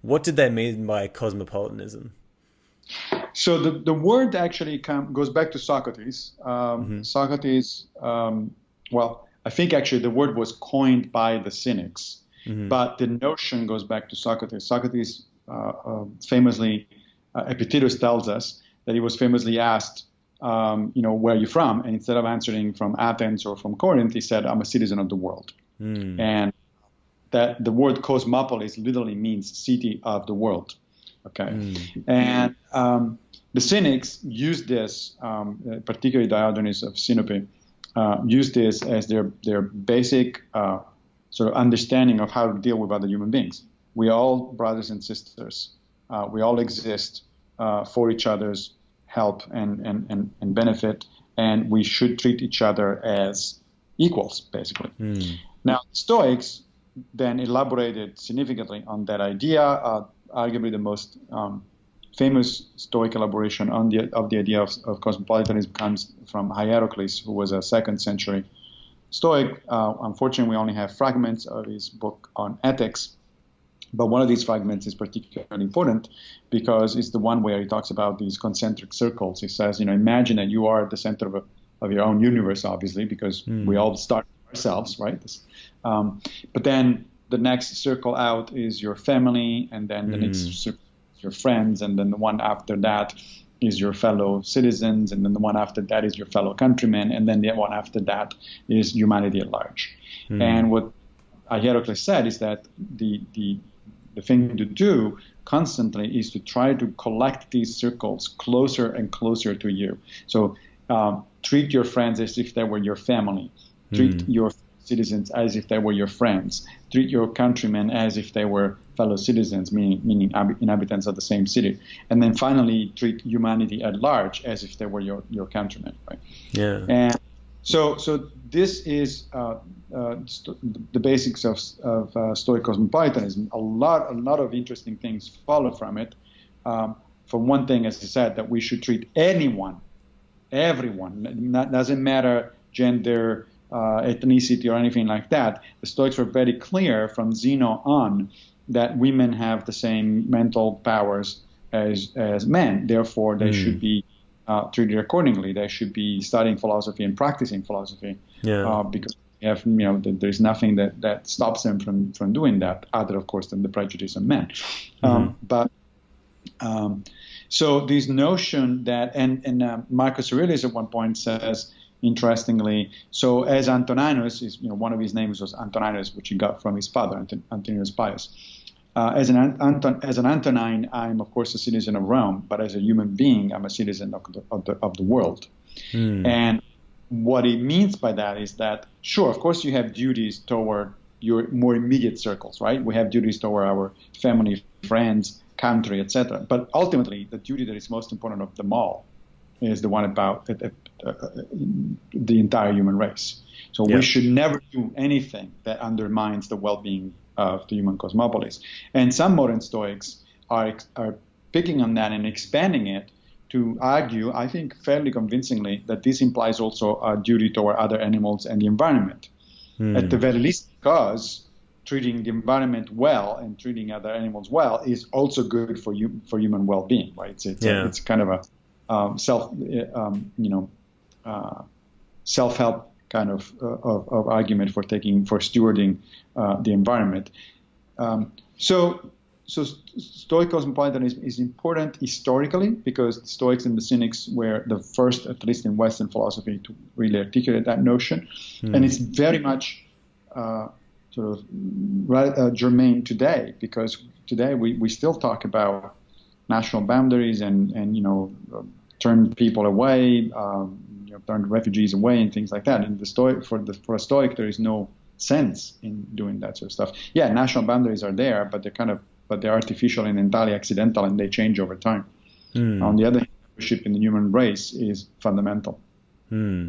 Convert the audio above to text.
What did they mean by cosmopolitanism? So the word actually goes back to Socrates. Hmm. Socrates, well, I think actually the word was coined by the Cynics, Hmm. but the notion goes back to Socrates. Socrates famously, Epictetus tells us that he was famously asked, where are you from? And instead of answering from Athens or from Corinth, he said, I'm a citizen of the world. Mm. And that the word cosmopolis literally means city of the world. Okay. Mm. And the Cynics used this, particularly Diogenes of Sinope, used this as their basic sort of understanding of how to deal with other human beings. We all brothers and sisters. We all exist for each other's help and benefit, and we should treat each other as equals, basically. Mm. Now, Stoics then elaborated significantly on that idea. Arguably, the most famous Stoic elaboration of the idea of cosmopolitanism comes from Hierocles, who was a second century Stoic. Unfortunately, we only have fragments of his book on ethics, but one of these fragments is particularly important because it's the one where he talks about these concentric circles. He says, imagine that you are at the center of your own universe, obviously, because we Mm. all start ourselves, right? But then the next circle out is your family, and then the next Mm. circle is your friends, and then the one after that is your fellow citizens, and then the one after that is your fellow countrymen, and then the one after that is humanity at large. Mm. And what Hierocles said is that the thing to do constantly is to try to collect these circles closer and closer to you. So treat your friends as if they were your family. Treat Mm. your citizens as if they were your friends. Treat your countrymen as if they were fellow citizens, meaning inhabitants of the same city. And then finally, treat humanity at large as if they were your countrymen. Right? Yeah. And so this is the basics of Stoic cosmopolitanism. A lot of interesting things follow from it. For one thing, as I said, that we should treat everyone, doesn't matter gender, ethnicity, or anything like that. The Stoics were very clear from Zeno on that women have the same mental powers as men. Therefore, they should Mm. be treated accordingly. They should be studying philosophy and practicing philosophy Yeah. because there's nothing that stops them from doing that, other, of course, than the prejudice of men. Hmm. So this notion that, and Marcus Aurelius at one point says, interestingly, so as Antoninus is, one of his names was Antoninus, which he got from his father, Antoninus Pius. As an Antonine, I'm of course a citizen of Rome, but as a human being, I'm a citizen of the world. Mm. And what it means by that is that, sure, of course, you have duties toward your more immediate circles, right? We have duties toward our family, friends, country, etc. But ultimately, the duty that is most important of them all is the one about the entire human race. So Yeah. we should never do anything that undermines the well-being of the human cosmopolis. And some modern Stoics are picking on that and expanding it to argue, I think fairly convincingly, that this implies also a duty toward other animals and the environment. At the Mm. very least, because treating the environment well and treating other animals well is also good for human well-being, right? Yeah. It's kind of a self-help kind of argument for stewarding the environment. So Stoic cosmopolitanism is important historically because the Stoics and the Cynics were the first, at least in Western philosophy, to really articulate that notion, and it's very much germane today because today we still talk about national boundaries and turn people away, turn refugees away, and things like that. And for a Stoic, there is no sense in doing that sort of stuff. Yeah, national boundaries are there, but they're artificial and entirely accidental, and they change over time. Mm. On the other hand, membership in the human race is fundamental. Mm.